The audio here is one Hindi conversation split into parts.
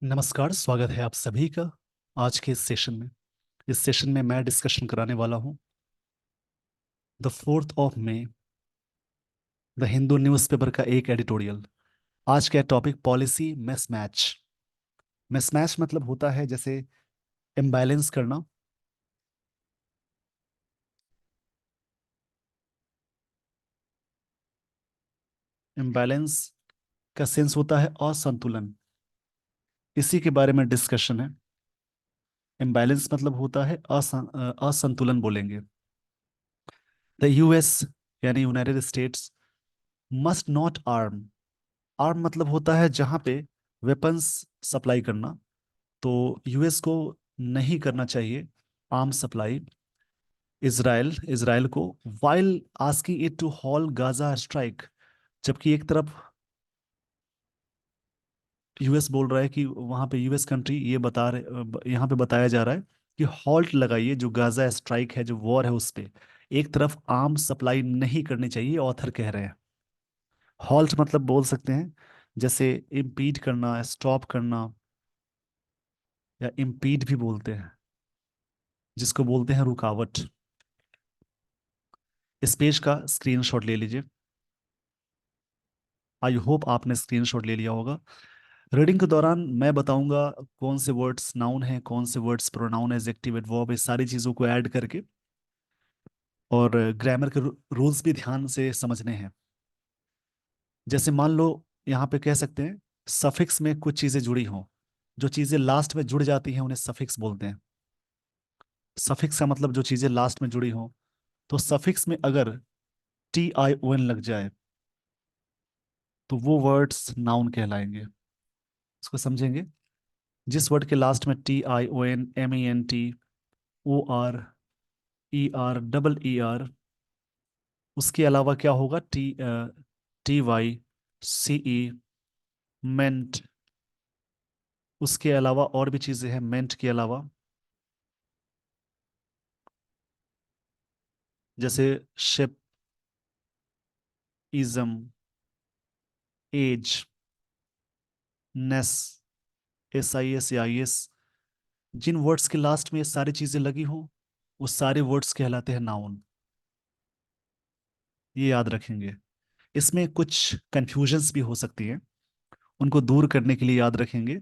नमस्कार, स्वागत है आप सभी का आज के इस सेशन में। इस सेशन में मैं डिस्कशन कराने वाला हूं the 4th of May, the Hindu newspaper का एक एडिटोरियल। आज का टॉपिक पॉलिसी मिसमैच। मिसमैच मतलब होता है जैसे इम्बैलेंस करना। इम्बैलेंस का सेंस होता है असंतुलन। इसी के बारे में डिस्कशन है। इम्बैलेंस मतलब होता है असंतुलन बोलेंगे। द यूएस यानी United states must not arm. Arm मतलब होता है जहां पे वेपन्स सप्लाई करना। तो यूएस को नहीं करना चाहिए आर्म सप्लाई इसराइल इसराइल को, while asking it to halt Gaza strike. जबकि एक तरफ यूएस बोल रहा है कि वहां पे यूएस कंट्री ये बता रहे, यहाँ पे बताया जा रहा है कि हॉल्ट लगाइए जो गाजा स्ट्राइक है, जो वॉर है उस पे। एक तरफ आर्म सप्लाई नहीं करनी चाहिए, ऑथर कह रहे हैं। हॉल्ट मतलब बोल सकते हैं जैसे इम्पीड करना, स्टॉप करना, या इम्पीड भी बोलते हैं, जिसको बोलते हैं रुकावट। इस पेज का स्क्रीनशॉट ले लीजिए। आई होप आपने स्क्रीनशॉट ले लिया होगा। रीडिंग के दौरान मैं बताऊंगा कौन से वर्ड्स नाउन हैं, कौन से वर्ड्स प्रोनाउन, एडजेक्टिव, एडवर्ब, इस सारी चीज़ों को ऐड करके। और ग्रामर के रूल्स भी ध्यान से समझने हैं। जैसे मान लो यहाँ पे कह सकते हैं सफिक्स में कुछ चीज़ें जुड़ी हों। जो चीज़ें लास्ट में जुड़ जाती हैं उन्हें सफिक्स बोलते हैं। सफिक्स का मतलब जो चीज़ें लास्ट में जुड़ी हों। तो सफिक्स में अगर TION लग जाए तो वो वर्ड्स नाउन कहलाएंगे। इसको समझेंगे। जिस वर्ड के लास्ट में TION, MENT, OR, ER, उसके अलावा क्या होगा? TYCE, मेंट। उसके अलावा और भी चीजें हैं मेंट के अलावा, जैसे शिप, इज्म, एज, नेस, SIS या IS। जिन वर्ड्स के लास्ट में ये सारी चीजें लगी हों वो सारे वर्ड्स कहलाते हैं नाउन। ये याद रखेंगे। इसमें कुछ कंफ्यूजन्स भी हो सकती हैं, उनको दूर करने के लिए याद रखेंगे।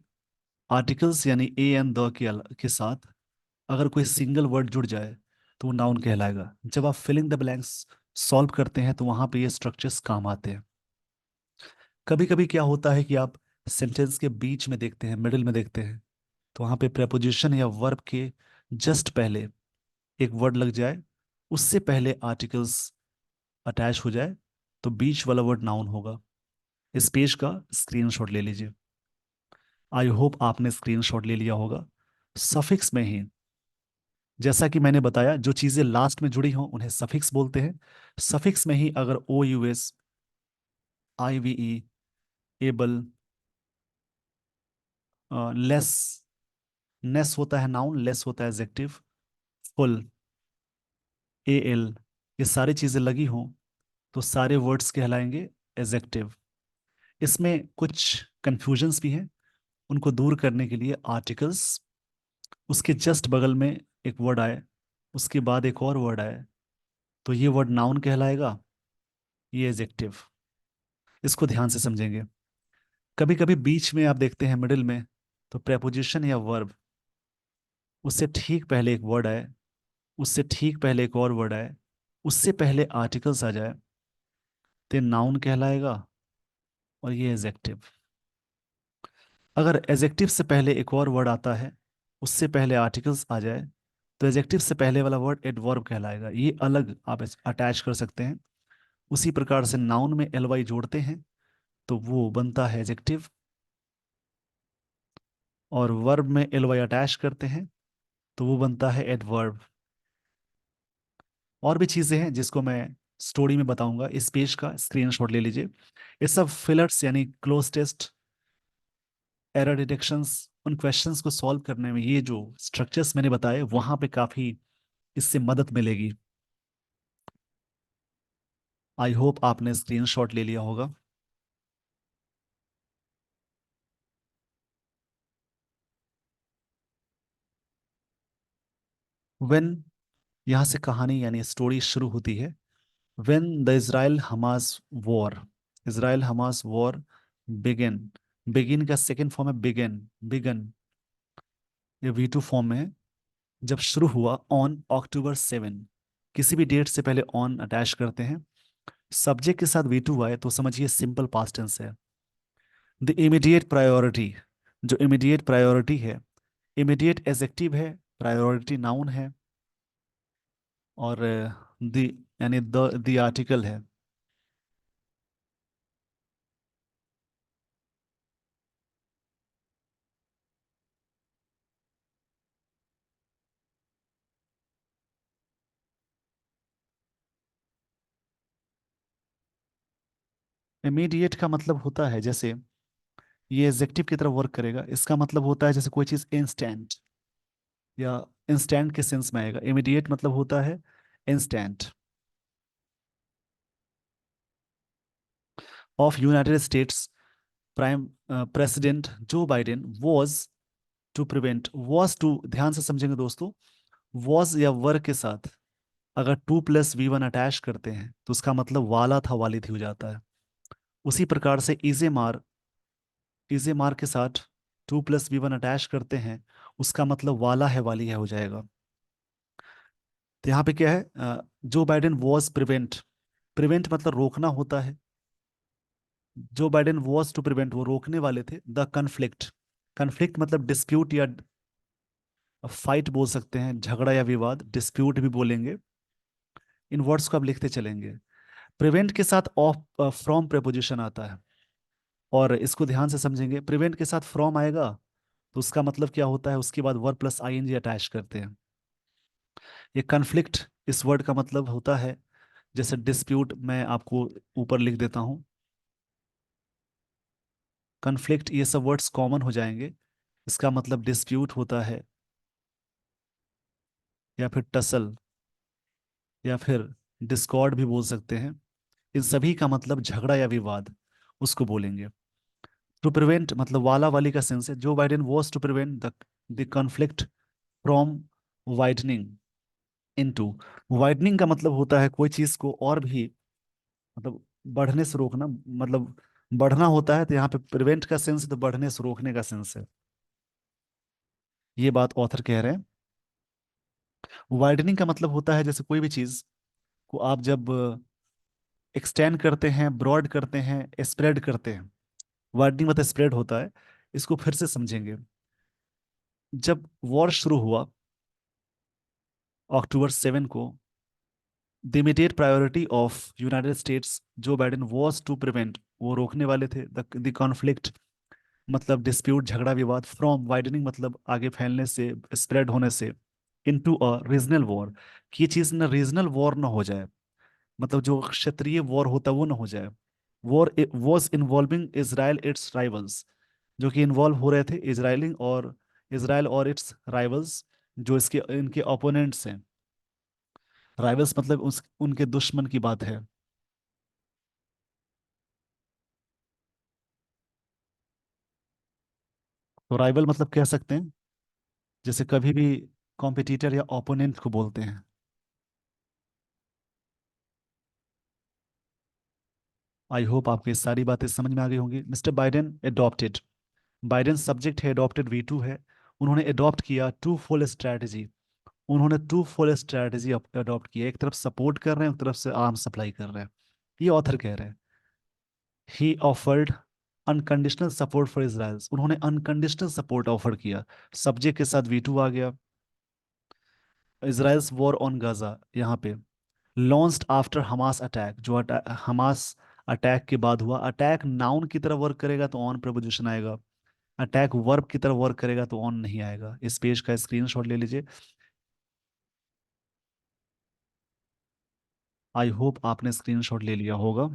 आर्टिकल्स यानी ए एंड द के साथ अगर कोई सिंगल वर्ड जुड़ जाए तो वो नाउन कहलाएगा। जब आप फिलिंग द ब्लैंक्स सॉल्व करते हैं तो वहां पे ये स्ट्रक्चर्स काम आते हैं। कभी कभी क्या होता है कि आप सेंटेंस के बीच में देखते हैं, मिडिल में देखते हैं, तो वहां पे प्रेपोजिशन या वर्ब के जस्ट पहले एक वर्ड लग जाए, उससे पहले आर्टिकल्स अटैच हो जाए, तो बीच वाला वर्ड नाउन होगा। इस पेज का स्क्रीनशॉट ले लीजिए। आई होप आपने स्क्रीनशॉट ले लिया होगा। सफिक्स में ही जैसा कि मैंने बताया जो चीजें लास्ट में जुड़ी हों उन्हें सफिक्स बोलते हैं। सफिक्स में ही अगर OUS, IVE, एबल, लेस, नेस होता है नाउन, लेस होता है एडजेक्टिव, फुल, AL, ये सारी चीजें लगी हों तो सारे वर्ड्स कहलाएंगे एडजेक्टिव। इसमें कुछ कंफ्यूजन्स भी हैं, उनको दूर करने के लिए आर्टिकल्स, उसके जस्ट बगल में एक वर्ड आए, उसके बाद एक और वर्ड आए, तो ये वर्ड नाउन कहलाएगा, ये एडजेक्टिव। इसको ध्यान से समझेंगे। कभी कभी बीच में आप देखते हैं मिडिल में, तो प्रेपोजिशन या वर्ब, उससे ठीक पहले एक वर्ड आए, उससे ठीक पहले एक और वर्ड आए, उससे पहले आर्टिकल्स आ जाए, तो नाउन कहलाएगा और ये एडजेक्टिव। अगर एडजेक्टिव से पहले एक और वर्ड आता है, उससे पहले आर्टिकल्स आ जाए, तो एडजेक्टिव से पहले वाला वर्ड एडवर्ब कहलाएगा। ये अलग आप अटैच कर सकते हैं। उसी प्रकार से नाउन में LY जोड़ते हैं तो वो बनता है एडजेक्टिव, और वर्ब में LY अटैच करते हैं तो वो बनता है एडवर्ब। और भी चीजें हैं जिसको मैं स्टोरी में बताऊंगा। इस पेज का स्क्रीनशॉट ले लीजिए। ये सब फिलर्स यानी क्लोज टेस्ट, एरर डिटेक्शंस, उन क्वेश्चंस को सॉल्व करने में ये जो स्ट्रक्चर्स मैंने बताए वहां पे काफी इससे मदद मिलेगी। आई होप आपने स्क्रीनशॉट ले लिया होगा। व्हेन, यहाँ से कहानी यानी स्टोरी शुरू होती है। When the Israel Hamas war, Israel Hamas war begin, begin का सेकेंड फॉर्म है बिगन, बिगन, ये V2 फॉर्म में है। जब शुरू हुआ ऑन October 7, किसी भी डेट से पहले ऑन अटैच करते हैं, सब्जेक्ट के साथ V2 आए तो समझिए सिंपल पास्ट टेंस है। द इमीडिएट प्रायोरिटी, जो इमीडिएट प्रायोरिटी है, इमीडिएट एडजेक्टिव है, प्रायोरिटी नाउन है, और द यानी द आर्टिकल है। इमीडिएट का मतलब होता है जैसे, ये एडजेक्टिव की तरफ वर्क करेगा, इसका मतलब होता है जैसे कोई चीज इंस्टेंट, या इंस्टेंट के सेंस में आएगा। इमीडिएट मतलब होता है instant. Of United States prime president Joe Biden was to prevent, was to, ध्यान से समझेंगे दोस्तों, वॉज या वर के साथ अगर 2+V1 अटैच करते हैं तो उसका मतलब वाला था वाली थी हो जाता है। उसी प्रकार से इजे मार के साथ 2+V1 अटैच करते हैं, उसका मतलब वाला है वाली है हो जाएगा। तो यहाँ पे क्या है, जो बाइडेन वॉज प्रिवेंट, प्रिवेंट मतलब रोकना होता है। जो बाइडेन वॉज टू प्रिवेंट, वो रोकने वाले थे द कन्फ्लिक्ट, कन्फ्लिक्ट मतलब डिस्प्यूट या फाइट बोल सकते हैं, झगड़ा या विवाद, डिस्प्यूट भी बोलेंगे। इन वर्ड्स को आप लिखते चलेंगे। प्रिवेंट के साथ ऑफ फ्रॉम प्रेपोजिशन आता है, और इसको ध्यान से समझेंगे। प्रिवेंट के साथ फ्रॉम आएगा तो उसका मतलब क्या होता है, उसके बाद वर्ब प्लस आईएनजी अटैच करते हैं। ये कन्फ्लिक्ट इस वर्ड का मतलब होता है, जैसे डिस्प्यूट मैं आपको ऊपर लिख देता हूँ, कन्फ्लिक्ट, ये सब वर्ड्स कॉमन हो जाएंगे। इसका मतलब डिस्प्यूट होता है, या फिर टसल, या फिर डिस्कॉर्ड भी बोल सकते हैं। इन सभी का मतलब झगड़ा या विवाद, उसको बोलेंगे। टू प्रिवेंट मतलब वाला वाली का सेंस है, जो Biden was to prevent the conflict from widening into. Widening का मतलब होता है कोई चीज को और भी मतलब बढ़ने से रोकना, मतलब बढ़ना होता है, तो यहाँ पे प्रिवेंट का सेंस है तो बढ़ने से रोकने का सेंस है। ये बात ऑथर कह रहे हैं। वाइडनिंग का मतलब होता है जैसे कोई भी चीज को आप जब एक्सटेंड करते हैं, ब्रॉड करते हैं, स्प्रेड करते हैं। वाइडनिंग मतलब स्प्रेड होता है। इसको फिर से समझेंगे। जब वॉर शुरू हुआ October 7 को, the immediate priority of United States Joe Biden was to prevent, वो रोकने वाले थे द कॉन्फ्लिक्ट मतलब डिस्प्यूट झगड़ा विवाद, फ्रॉम वाइडनिंग मतलब आगे फैलने से, स्प्रेड होने से, इनटू अ रीजनल वॉर, कि ये चीज ना रीजनल वॉर ना हो जाए, मतलब जो क्षेत्रीय वॉर होता है वो ना हो जाए। War was involving Israel it's rivals, जो कि इन्वॉल्व हो रहे थे इजराइलिंग और इसराइल और इट्स राइवल्स, जो इसके इनके ओपोनेंट्स हैं। राइवल्स मतलब उनके दुश्मन की बात है। तो राइवल मतलब कह सकते हैं जैसे कभी भी कॉम्पिटिटर या ओपोनेंट को बोलते हैं। आई होप आपको ये सारी बातें समझ में आ गई होंगी। Mister Biden adopted, Biden subject है, एडॉप्टेड V2 है। उन्होंने एडॉप्ट किया टू फुल स्ट्रैटेजी, उन्होंने टू फुल स्ट्रैटेजी अडॉप्ट की है। एक तरफ सपोर्ट कर रहे हैं, एक तरफ से आर्म सप्लाई कर रहे हैं। ये ऑथर कह रहे हैं। ही offered unconditional support for Israel, उन्होंने अनकंडीशनल सपोर्ट ऑफर किया। सब्जेक्ट के साथ V2 आ गया। इसराइल्स वॉर ऑन गाजा, यहाँ पे लॉन्च्ड आफ्टर हमास अटैक, जो हमास अटैक के बाद हुआ। अटैक नाउन की तरह वर्क करेगा तो ऑन प्रपोजिशन आएगा, अटैक वर्ब की तरह वर्क करेगा तो ऑन नहीं आएगा। इस पेज का स्क्रीनशॉट ले लीजिए। आई होप आपने स्क्रीनशॉट ले लिया होगा।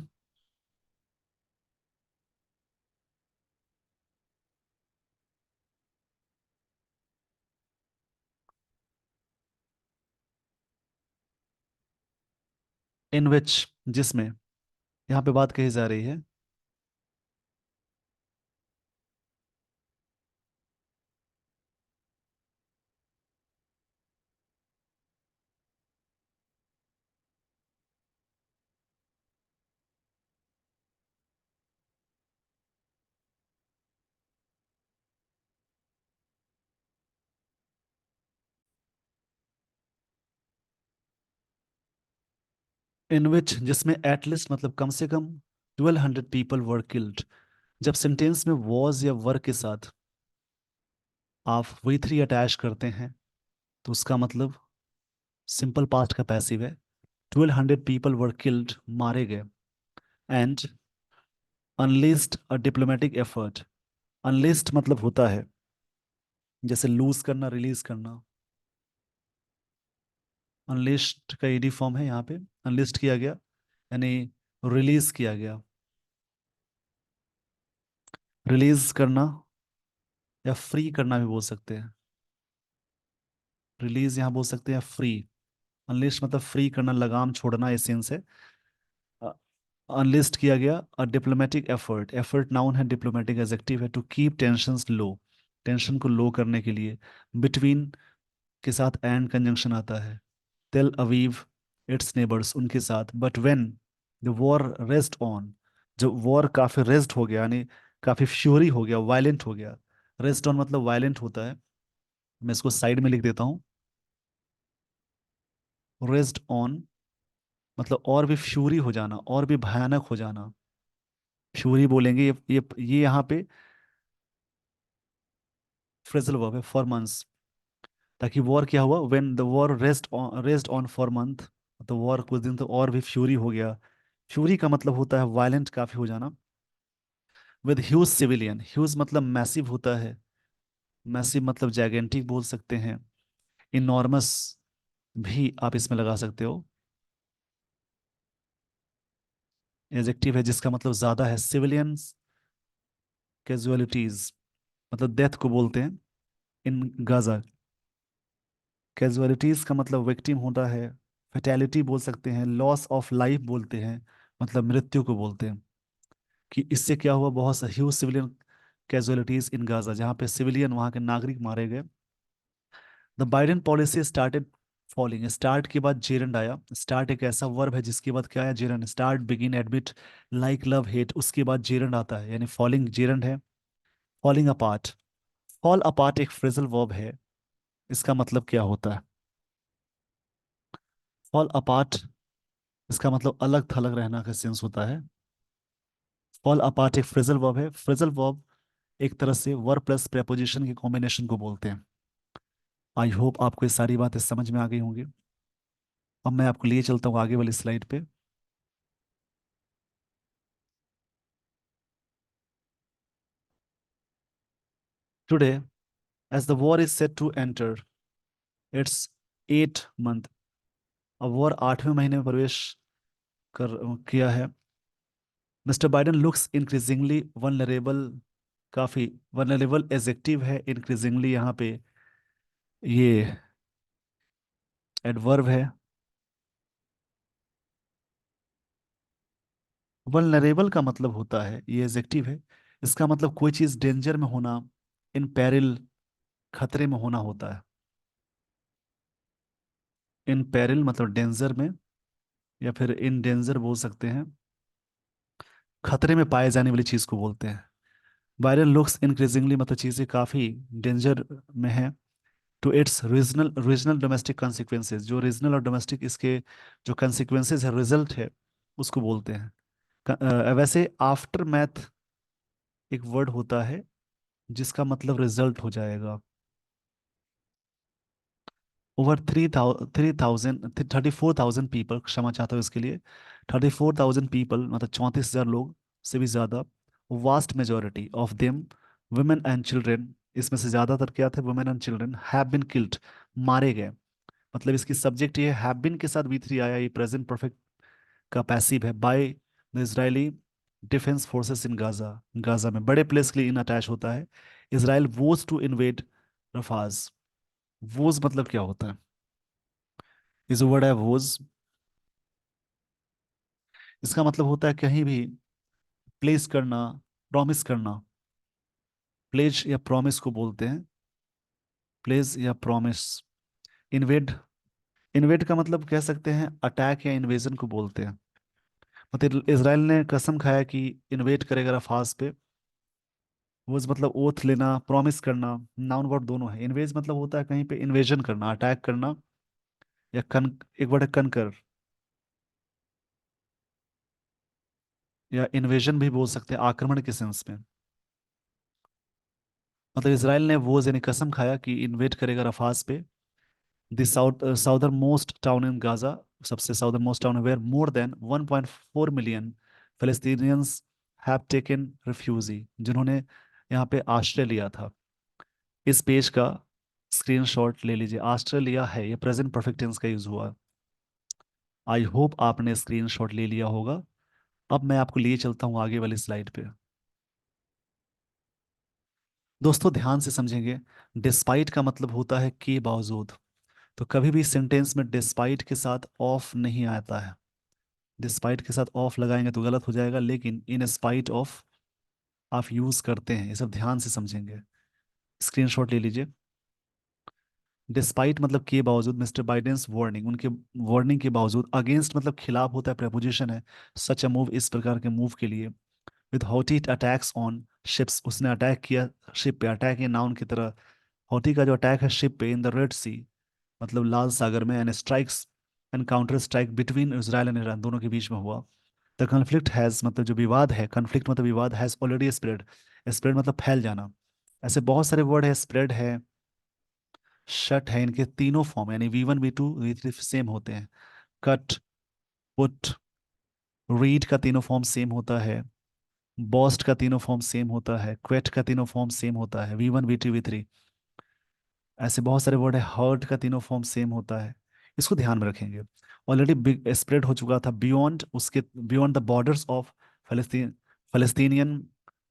इन विच, जिसमें, यहाँ पे बात कही जा रही है। इन विच, जिसमें एटलीस्ट मतलब कम से कम 1200 पीपल वर किल्ड। जब सेंटेंस में वॉज या वर के साथ आप वी थ्री अटैच करते हैं तो उसका मतलब सिंपल पास्ट का पैसिव है। 1200 पीपल वर किल्ड, मारे गए। And unlist a diplomatic effort. Unlist मतलब होता है जैसे लूज करना, रिलीज करना। अनलिस्ट का ईडी फॉर्म है यहाँ पे। अनलिस्ट किया गया यानी रिलीज किया गया। रिलीज करना या फ्री करना भी बोल सकते हैं। रिलीज यहाँ बोल सकते हैं, फ्री। अनलिस्ट मतलब फ्री करना, लगाम छोड़ना, इस सेंस है। अनलिस्ट किया गया a diplomatic effort. Effort noun है, डिप्लोमेटिक एडजेक्टिव है। To keep tensions low, tension को लो करने के लिए। बिटवीन के साथ एंड कंजंक्शन आता है। टेल अवीव इट्स नेबर्स, उनके साथ। But when the war rest on, जब वॉर काफी रेस्ट हो गया यानी काफी फ्यूरी हो गया, वायलेंट हो गया। रेस्ट ऑन मतलब वायलेंट होता है। मैं इसको साइड में लिख देता हूँ। रेस्ट ऑन मतलब और भी फ्यूरी हो जाना, और भी भयानक हो जाना। फ्यूरी बोलेंगे, ये यहाँ पे फ्रेजल वर्ब है, फॉर मंथ्स। ताकि वॉर क्या हुआ, when the war rest on for month, तो वॉर कुछ दिन तो और भी फ्यूरी हो गया। फ्यूरी का मतलब होता है वायलेंट काफी हो जाना। विद ह्यूज सिविलियन, ह्यूज मतलब मैसिव होता है। मैसिव मतलब जैगेंटिक बोल सकते हैं। इनॉर्मस भी आप इसमें लगा सकते हो। एडजेक्टिव है जिसका मतलब ज्यादा है। सिविलियंस कैजुअलिटीज मतलब डेथ को बोलते हैं इन गाजा। कैजुअलिटीज का मतलब विक्टिम होता है। फेटेलिटी बोल सकते हैं, लॉस ऑफ लाइफ बोलते हैं, मतलब मृत्यु को बोलते हैं। कि इससे क्या हुआ, बहुत सा huge civilian casualties in Gaza, जहाँ पे सिविलियन वहाँ के नागरिक मारे गए। The Biden policy started falling. Start के बाद जेरंड आया। स्टार्ट एक ऐसा वर्ब है जिसके बाद क्या आया, gerund. Start, begin, admit, like, love, hate, उसके बाद जेरंड आता है, यानी फॉलिंग जेरंड है। Falling apart. फॉल अपार्ट एक फ्रेजल वर्ब है। इसका मतलब क्या होता है, फॉल अपार्ट, इसका मतलब अलग थलग रहना का सेंस होता है। फॉल अपार्ट एक फ्रेजल वर्ब है। फ्रेजल वर्ब एक तरह से वर्ब प्लस प्रेपोजिशन के कॉम्बिनेशन को बोलते हैं। आई होप आपको ये सारी बातें समझ में आ गई होंगी। अब मैं आपको लिए चलता हूँ आगे वाली स्लाइड पे। Today, as the war is set to enter its 8 month. अब वॉर 8वें महीने में प्रवेश कर किया है। Mister Biden looks increasingly vulnerable. काफी वनरेबल एडजेक्टिव है, इंक्रीजिंगली यहाँ पे ये एडवर्ब है। वल्नरेबल का मतलब होता है, ये एडजेक्टिव है। इसका मतलब कोई चीज डेंजर में होना, इन पेरिल, खतरे में होना होता है। इन पेरिल मतलब डेंजर में, या फिर इन डेंजर बोल सकते हैं। खतरे में पाए जाने वाली चीज को बोलते हैं। वायरल लुक्स इंक्रीजिंगली मतलब चीजें काफी डेंजर में है। To its regional regional domestic consequences, जो रीजनल और डोमेस्टिक इसके जो consequences है, रिजल्ट है, उसको बोलते हैं। वैसे आफ्टर मैथ एक वर्ड होता है जिसका मतलब रिजल्ट हो जाएगा। ओवर 3,000 34,000 पीपल, क्षमा चाहता हूँ इसके लिए। 34,000 पीपल मतलब 34,000 लोग से भी ज्यादा। Vast majority of them women and children, इसमें से ज्यादातर क्या थे, women and children, have been killed, मारे गए। मतलब इसकी सब्जेक्ट ये हैव बीन के साथ वी थ्री आया, ये प्रेजेंट परफेक्ट का पैसिव है। By the Israeli defence forces in Gaza, Gaza में बड़े प्लेस के लिए इन अटैच होता है। Israel was to invade Rafah. Was मतलब क्या होता है, इज वर्ड है वोज। इसका मतलब होता है कहीं भी प्लेस करना, प्रॉमिस करना। प्लेज या प्रॉमिस को बोलते हैं, प्लेज या प्रॉमिस। इन्वेड, इन्वेड का मतलब कह सकते हैं अटैक या इन्वेजन को बोलते हैं। मतलब इसराइल ने कसम खाया कि इन्वेड करेगा रफाज पे। वोज मतलब ओथ लेना, प्रॉमिस करना। नाउन वर्ड दोनों है। इन्वेज मतलब होता है कहीं पे इन्वेजन करना, अटैक करना। या कन, एक वर्ड है कनकर। या इन्वेजन भी बोल सकते हैं, आक्रमण के सेंस में। मतलब इसराइल ने वो यानी कसम खाया कि इन्वेट करेगा रफास पे, the southernmost town in Gaza, सबसे southernmost town, where more than 1.4 million Palestinians have taken refuge, जिन्होंने यहाँ पे आश्रय लिया था। इस पेज का स्क्रीनशॉट ले लीजिए। ऑस्ट्रेलिया है, ये प्रेजेंट परफेक्ट टेंस का यूज हुआ। आई होप आपने स्क्रीनशॉट ले लिया होगा। अब मैं आपको लिए चलता हूँ आगे वाली स्लाइड पे। दोस्तों ध्यान से समझेंगे, डिस्पाइट का मतलब होता है के बावजूद। तो कभी भी सेंटेंस में डिस्पाइट के साथ ऑफ नहीं आता है। डिस्पाइट के साथ ऑफ लगाएंगे तो गलत हो जाएगा, लेकिन इन स्पाइट ऑफ आप यूज करते हैं, ये सब ध्यान से समझेंगे। स्क्रीनशॉट ले लीजिए। डिस्पाइट मतलब के बावजूद, मिस्टर बाइडेंस वार्निंग, उनके वार्निंग के बावजूद। अगेंस्ट मतलब खिलाफ होता है, preposition है। सच अ मूव, इस प्रकार के मूव के लिए। With Houthi attacks on ships, उसने अटैक किया शिप पे। अटैक ये नाउन की तरह। हॉटी का जो अटैक है शिप पे इन द रेड सी, मतलब लाल सागर में। And strikes and counter strike between Israel and Iran, दोनों के बीच में हुआ। द कन्फ्लिक्ट हैज मतलब जो विवाद है, कन्फ्लिक्ट मतलब विवाद, हैज ऑलरेडी स्प्रेड। स्प्रेड मतलब फैल जाना। ऐसे बहुत सारे वर्ड है, स्प्रेड है, शट है, इनके तीनों फॉर्म यानी V1 V2 V3 सेम होते हैं। कट, पुट, रीड का तीनों फॉर्म सेम होता है। बॉस्ट का तीनों फॉर्म सेम होता है। क्वेट का तीनों फॉर्म सेम होता है, V1 V2 V3। ऐसे बहुत सारे वर्ड है। हर्ट का तीनों फॉर्म सेम होता है। इसको ध्यान में रखेंगे। ऑलरेडी बिग स्प्रेड हो चुका था बियॉन्ड, उसके beyond the borders of Palestine, Palestinian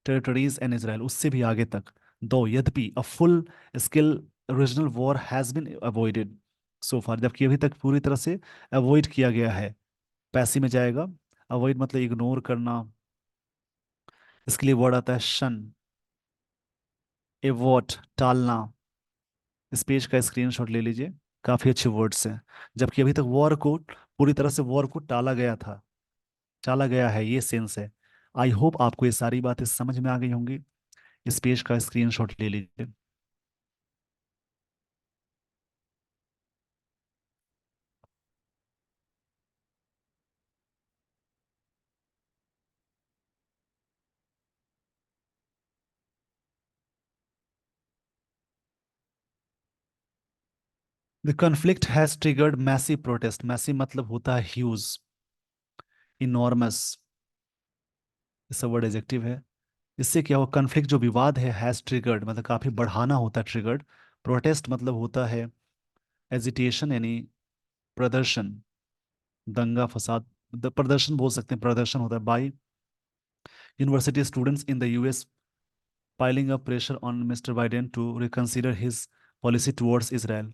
territories and Israel, उससे भी आगे तक। दो यद्यपि a full scale regional war has been avoided so far, जबकि अभी तक पूरी तरह से अवॉइड किया गया है। पैसिव में जाएगा। अवॉइड मतलब इग्नोर करना। इसके लिए वर्ड आता है शन, एवॉट, टालना। इस पेज का स्क्रीनशॉट ले लीजिए। काफी अच्छे वर्ड्स हैं। जबकि अभी तक वॉर को, पूरी तरह से वॉर को टाला गया था, टाला गया है, ये सेंस है। आई होप आपको ये सारी बातें समझ में आ गई होंगी। इस पेज का स्क्रीनशॉट ले लीजिए। The conflict has triggered massive protest. Massive मतलब होता है ह्यूज, इनॉर्मस, इसका वर्ड एडजेक्टिव है। इससे क्या हुआ, कॉन्फ्लिक्ट जो विवाद है, हैज ट्रिगर्ड मतलब काफी बढ़ाना होता है, ट्रिगर्ड। प्रोटेस्ट मतलब होता है एजिटेशन यानी प्रदर्शन, दंगा फसाद। प्रदर्शन बोल सकते हैं, प्रदर्शन होता है by university students in the US piling up pressure on Mr. Biden to reconsider his policy towards Israel,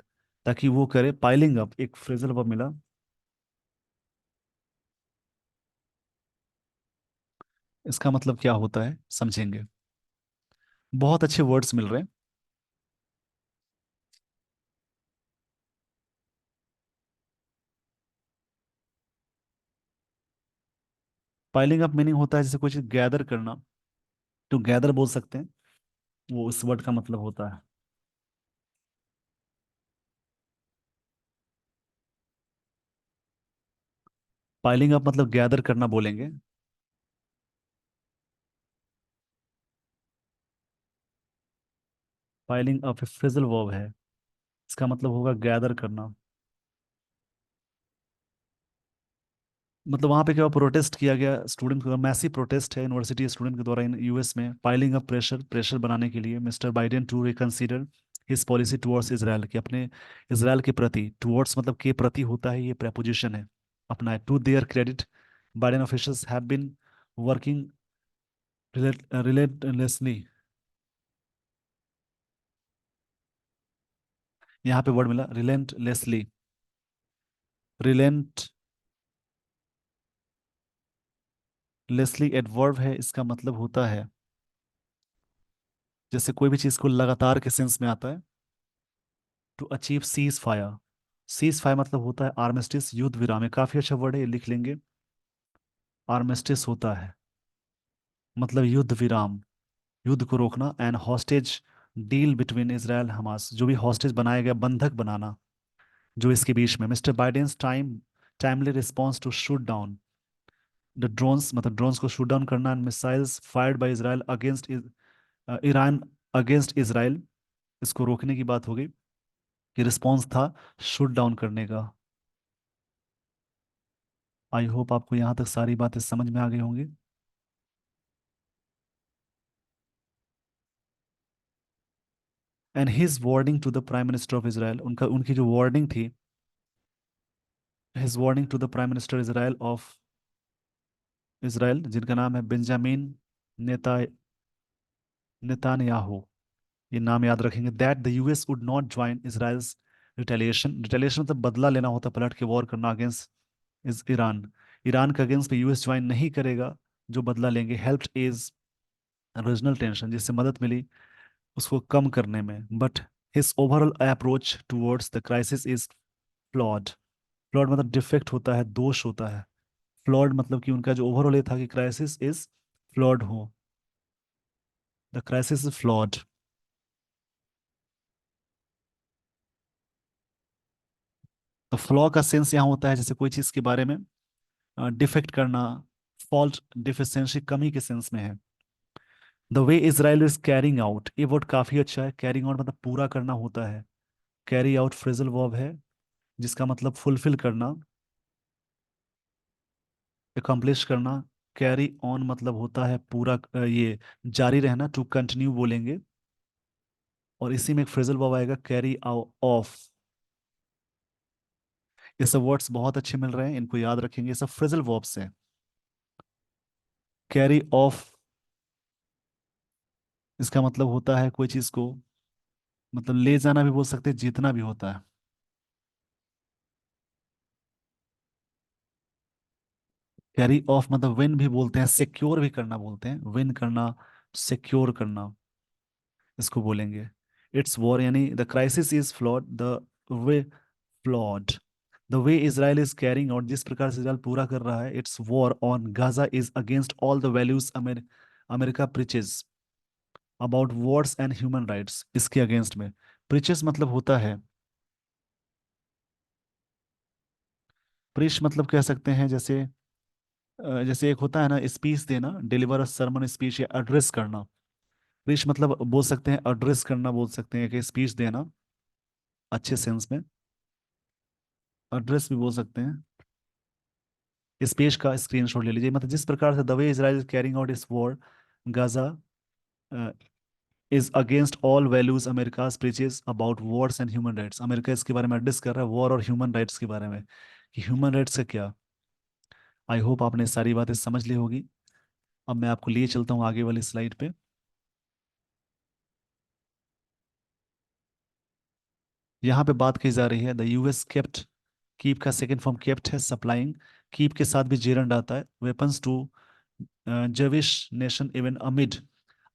ताकि वो करे। पाइलिंग अप एक फ्रेजल वर्ब मिला। इसका मतलब क्या होता है समझेंगे। बहुत अच्छे वर्ड्स मिल रहे हैं। पाइलिंग अप मीनिंग होता है जैसे कुछ गैदर करना, टू गैदर बोल सकते हैं, वो उस वर्ड का मतलब होता है। पाइलिंग अप मतलब गैदर करना बोलेंगे। पाइलिंग अप फ्रेजल वर्ब है, इसका मतलब होगा गैदर करना। मतलब वहां पे क्या प्रोटेस्ट किया गया स्टूडेंट का, मैसिव प्रोटेस्ट है यूनिवर्सिटी स्टूडेंट के द्वारा इन यूएस में। पाइलिंग अप प्रेशर, प्रेशर बनाने के लिए mister Biden to reconsider his policy towards Israel, कि अपने इसराइल के प्रति, टुवर्ड्स मतलब के प्रति होता है, ये प्रेपोजिशन है अपना है। To their credit, Biden officials have been working relentlessly, यहाँ पे वर्ड मिला रिलेंटलेसली। रिलेंटलेसली एडवर्ब है, इसका मतलब होता है जैसे कोई भी चीज को लगातार के सेंस में आता है। To achieve ceasefire, ceasefire मतलब होता है आर्मिस्टिस, युद्ध विराम। ये काफी अच्छा वर्ड है, ये लिख लेंगे। आर्मिस्टिस होता है मतलब युद्ध विराम, युद्ध को रोकना। And hostage deal between Israel Hamas, जो भी हॉस्टेज बनाया गया, बंधक बनाना जो इसके बीच में। Mister Biden's timely response to shoot down, the drones मतलब ड्रोन्स को शूट डाउन करना, and missiles fired by Israel against Iran, against Israel, इसको रोकने की बात हो गई, कि रिस्पॉन्स था शूट डाउन करने का। आई होप आपको यहाँ तक सारी बातें समझ में आ गई होंगी। And his warning to the prime minister of Israel, उनका उनकी जो वार्निंग थी, his warning to the prime minister Israel of Israel, जिनका नाम है बेंजामिन नेता नेतान्याहू, ये नाम याद रखेंगे, that the US would not join Israel's retaliation, retaliation मतलब बदला लेना होता, पलट के वॉर करना अगेंस्ट इज ईरान, ईरान के अगेंस्ट पे यूएस ज्वाइन नहीं करेगा, जो बदला लेंगे, हेल्प्ड इज रीजनल टेंशन, जिससे मदद मिली उसको कम करने में, but his overall approach towards the crisis is flawed, flawed मतलब डिफेक्ट होता है, दोष होता है, फ्लॉड मतलब कि उनका जो ओवरऑल ये था कि क्राइसिस इज फ्लॉड हो, द क्राइसिस इज फ्लॉड। तो फ्लॉ का सेंस यहाँ होता है जैसे कोई चीज के बारे में डिफेक्ट करना, फॉल्ट, डिफिशियंसी, कमी के सेंस में है। The way Israel is carrying out, ये वर्ड काफी अच्छा है, कैरिंग आउट मतलब पूरा करना होता है, कैरी आउट फ्रेजल वर्ब है, जिसका मतलब फुलफिल करना, एकम्प्लिश करना, कैरी ऑन मतलब होता है पूरा ये जारी रहना, टू कंटिन्यू बोलेंगे, और इसी में एक फ्रेजल वर्ब आएगा कैरी ऑफ। ये सब वर्ड्स बहुत अच्छे मिल रहे हैं, इनको याद रखेंगे, ये सब फ्रेजल वर्ब्स हैं। कैरी ऑफ इसका मतलब होता है कोई चीज को मतलब ले जाना भी बोल सकते हैं, जीतना भी होता है। कैरी ऑफ मतलब विन भी बोलते हैं, सिक्योर भी करना बोलते हैं, विन करना, सिक्योर करना, इसको बोलेंगे। इट्स वॉर यानी the crisis is flawed, the way flawed, the way Israel is carrying out, जिस प्रकार से इसराइल पूरा कर रहा है it's war on Gaza is against all the values America preaches about wars and human rights, इसके अगेंस्ट में। प्रीचेस मतलब होता है, प्रीच मतलब कह सकते हैं जैसे जैसे एक होता है ना स्पीच देना, डिलीवर अ सरमन स्पीच, या एड्रेस करना, प्रीच मतलब बोल सकते हैं एड्रेस करना, बोल सकते हैं कि स्पीच देना अच्छे सेंस में, एड्रेस भी बोल सकते हैं। इस पेज का स्क्रीनशॉट ले लीजिए, मतलब जिस प्रकार से the way Israel is carrying out this war Gaza is against all values America's preaches about wars and human rights, America इसके बारे में एड्रेस कर रहा है वॉर और ह्यूमन राइट्स के बारे में, कि ह्यूमन राइट्स का क्या। आई होप आपने सारी बातें समझ ली होगी। अब मैं आपको लिए चलता हूँ आगे वाली स्लाइड पे। यहाँ पे बात की जा रही है द यूएस केप्ट, कीप का सेकंड फॉर्म केप्ट है, सप्लाइंग, कीप के साथ भी जेरंड आता है, weapons to Jewish nation even amid,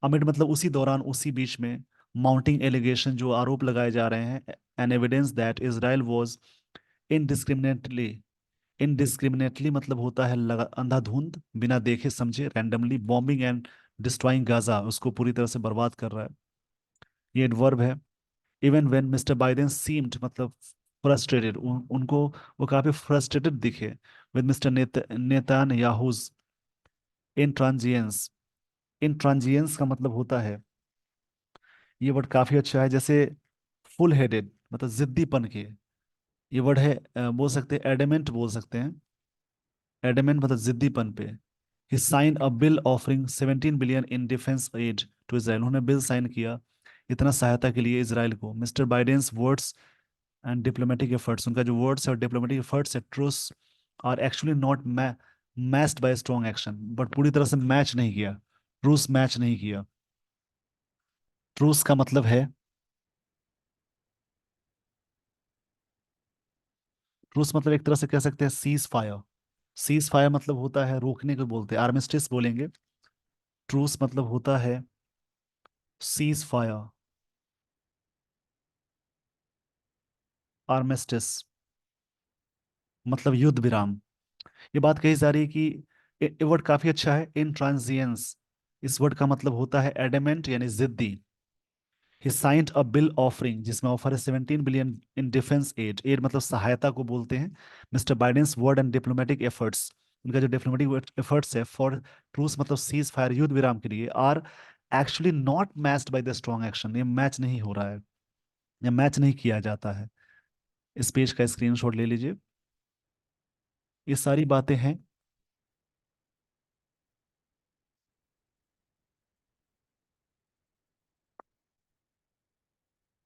amid मतलब उसी दौरान, उसी बीच में, माउंटिंग एलिगेशन जो आरोप लगाए जा रहे हैं, an evidence that Israel was indiscriminately, indiscriminately मतलब होता है अंधाधुंध, बिना देखे समझे, randomly bombing and destroying Gaza, उसको पूरी तरह से बर्बाद कर रहा है, ये एडवर्ब है। Even when mister Biden seemed मतलब फ्रस्ट्रेटेड, उनको वो काफी फ्रस्ट्रेटेड दिखे, विद मिस्टर नेतान याहूज इंट्रांजियंस, इंट्रांजियंस का मतलब होता है, ये वर्ड काफी अच्छा है, जैसे फुल हेडेड मतलब जिद्दीपन के, ये वर्ड है बोल सकते हैं एडेमेंट बोल सकते हैं, एडेमेंट मतलब जिद्दीपन पे। He sign a bill offering 17 billion in defence aid to Israel, उन्होंने बिल साइन किया इतना सहायता के लिए इसराइल को। Mister Biden's words and diplomatic efforts, उनका जो वर्ड्स है और डिप्लोमेटिक एफर्ट्स है, truce are actually not matched by strong action, but पूरी तरह से मैच नहीं किया, ट्रूस मैच नहीं किया। ट्रूस का मतलब है, ट्रूस मतलब एक तरह से कह सकते हैं सीज फायर, सीज फायर मतलब होता है रोकने को बोलते हैं, आर्मिस्टिस बोलेंगे, ट्रूस मतलब होता है सीज फायर, आर्मिस्टिस मतलब युद्ध विराम। ये बात कही जा रही है कि ये वर्ड काफी अच्छा है, इन ट्रांजियंस, इस वर्ड का मतलब होता है एडेमेंट यानी जिद्दी। He signed a bill offering, जिसमें ऑफर है 17 billion in defence aid, aid मतलब सहायता को बोलते हैं, mister Biden's word and diplomatic efforts, उनका जो डिप्लोमेटिक एफर्ट्स है फॉर ट्रूस मतलब सीज फायर युद्ध विराम के लिए are actually not matched by the strong action. ये मैच नहीं हो रहा है या मैच नहीं किया जाता है। इस पेज का स्क्रीनशॉट ले लीजिए। ये सारी बातें हैं।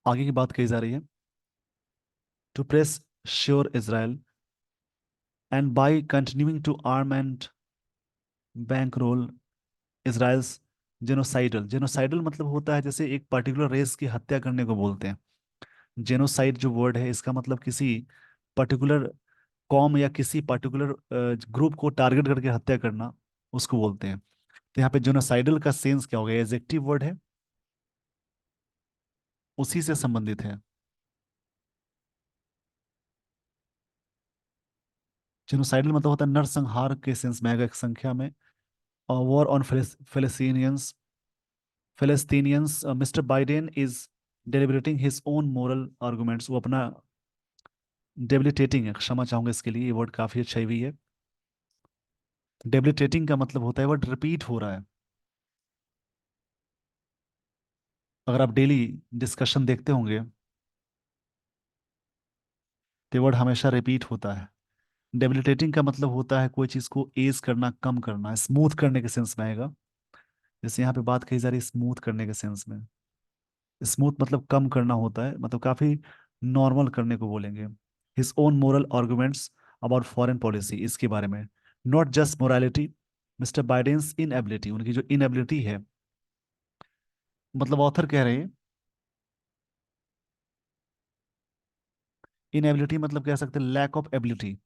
आगे की बात कही जा रही है। To pressure Israel and by continuing to arm and bankroll Israel's genocidal. Genocidal मतलब होता है जैसे एक पर्टिकुलर रेस की हत्या करने को बोलते हैं। जेनोसाइड जो वर्ड है इसका मतलब किसी पर्टिकुलर कॉम या किसी पर्टिकुलर ग्रुप को टारगेट करके हत्या करना, उसको बोलते हैं। तो यहाँ पे जेनोसाइडल का सेंस क्या हो गया? एडजेक्टिव वर्ड है, उसी से संबंधित है। जेनोसाइडल मतलब होता है नरसंहार के सेंस में आएगा, एक संख्या में। और war on Palestinians Palestinians mister Biden is deliberating his own moral arguments. वो अपना डेबिलिटेटिंग है, क्षमा चाहूंगा इसके लिए, ये वर्ड काफी अच्छा भी है। डेबिलिटेटिंग का मतलब होता है वर्ड रिपीट हो रहा है। अगर आप डेली डिस्कशन देखते होंगे तो वर्ड हमेशा रिपीट होता है। डेबिलिटेटिंग का मतलब होता है कोई चीज को एज करना, कम करना, स्मूथ करने के सेंस में आएगा। जैसे यहाँ पे बात कही जा रही है स्मूथ करने के सेंस में। स्मूथ मतलब कम करना होता है, मतलब काफी नॉर्मल करने को बोलेंगे। His own moral arguments about foreign policy, इसके बारे में। Not just morality, mister Biden's inability, उनकी जो इनएबिलिटी है, मतलब ऑथर कह रहे हैं इनएबिलिटी मतलब कह सकते हैं lack of ability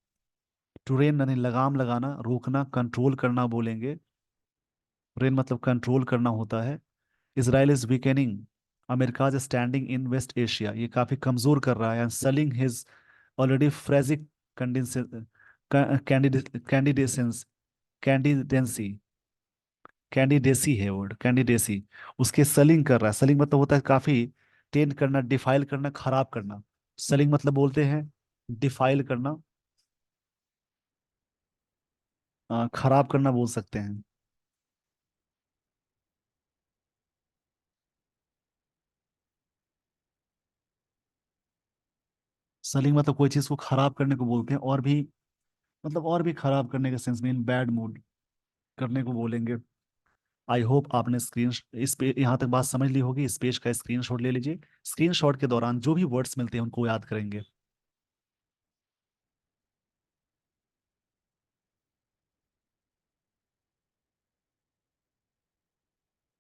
to rein, यानी लगाम लगाना, रोकना, कंट्रोल करना बोलेंगे। रेन मतलब कंट्रोल करना होता है। Israel is weakening America standing in West Asia, ये काफी कमजोर कर रहा है। And selling his already fragile candidacy candidacy candidacy है वर्ड, कैंडिडेसी, उसके सेलिंग कर रहा है। सेलिंग मतलब होता है काफी टेंड करना, डिफाइल करना, खराब करना। सेलिंग मतलब बोलते हैं डिफाइल करना, खराब करना बोल सकते हैं। सेलिंग मतलब कोई चीज को खराब करने को बोलते हैं, और भी मतलब और भी खराब करने के सेंस में, इन बैड मूड करने को बोलेंगे। आई होप आपने स्क्रीन इस पे यहाँ तक बात समझ ली होगी। इस पेज का स्क्रीनशॉट ले लीजिए। स्क्रीनशॉट के दौरान जो भी वर्ड्स मिलते हैं उनको याद करेंगे।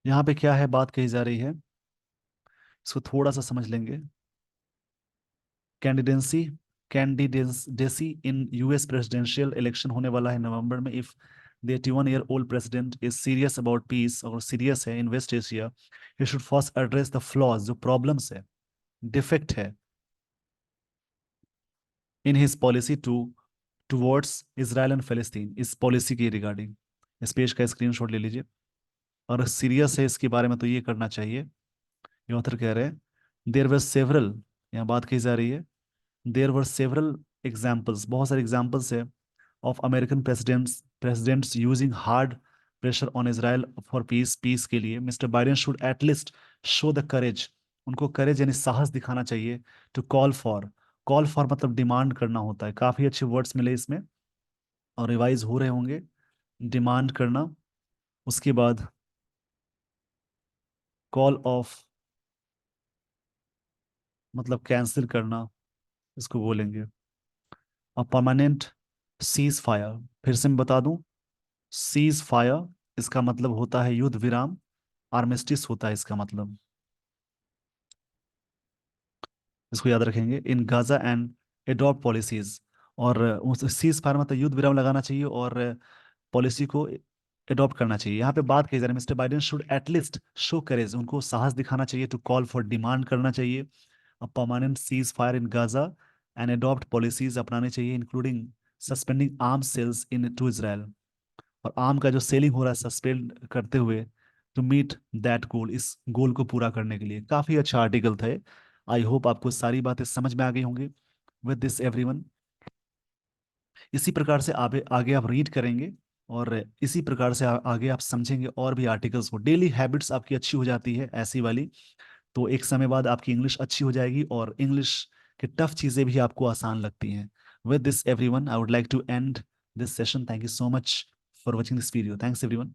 यहाँ पे क्या है बात कही जा रही है, इसको थोड़ा सा समझ लेंगे। Candidacy candidacy in US presidential election होने वाला है नवंबर में। If the 81 year old president is serious about peace, और सीरियस है in West Asia, he should first address the flaws, जो प्रॉब्लम्स है, डिफेक्ट है in his policy towards Israel and Palestine, इस पॉलिसी के रिगार्डिंग। इस पेज का स्क्रीनशॉट ले लीजिए। और सीरियस है इसके बारे में तो ये करना चाहिए। ये ऑथर कह रहे हैं देयर वर सेवरल, यहाँ बात की जा रही है, देयर वर सेवरल एग्जाम्पल्स, बहुत सारे एग्जाम्पल्स है of American presidents using hard pressure on Israel for peace, peace के लिए। Mister Biden should at least show the courage, उनको करेज यानी साहस दिखाना चाहिए। टू कॉल फॉर मतलब डिमांड करना होता है। काफी अच्छे वर्ड्स मिले इसमें और रिवाइज हो रहे होंगे। डिमांड करना, उसके बाद कॉल ऑफ मतलब कैंसिल करना, इसको बोलेंगे। और परमानेंट सीज फायर, फिर से मैं बता दूं, सीज फायर इसका मतलब होता है युद्ध विराम, आर्मिस्टिस होता है इसका मतलब, इसको याद रखेंगे। इन गाजा एंड एडॉप्ट पॉलिसीज, और उस सीज फायर मतलब युद्ध विराम लगाना चाहिए और पॉलिसी को एडॉप्ट करना चाहिए। यहाँ पे बात कही जा रही है mister Biden should at least show courage, उनको साहस दिखाना चाहिए। टू कॉल फॉर डिमांड करना चाहिए a permanent ceasefire in Gaza and adopt policies अपनानी चाहिए, including suspending arm sales in to Israel, और आर्म का जो सेलिंग हो रहा है सस्पेंड करते हुए, टू मीट दैट गोल, इस गोल को पूरा करने के लिए। काफी अच्छा आर्टिकल था। आई होप आपको सारी बातें समझ में आ गई होंगी। विद दिस एवरीवन, इसी प्रकार से आगे आगे आप रीड करेंगे और इसी प्रकार से आगे आप समझेंगे और भी आर्टिकल्स को। डेली हैबिट्स आपकी अच्छी हो जाती है ऐसी वाली, तो एक समय बाद आपकी इंग्लिश अच्छी हो जाएगी और इंग्लिश की टफ चीज़ें भी आपको आसान लगती हैं। With this everyone, I would like to end this session. Thank you so much for watching this video. Thanks everyone.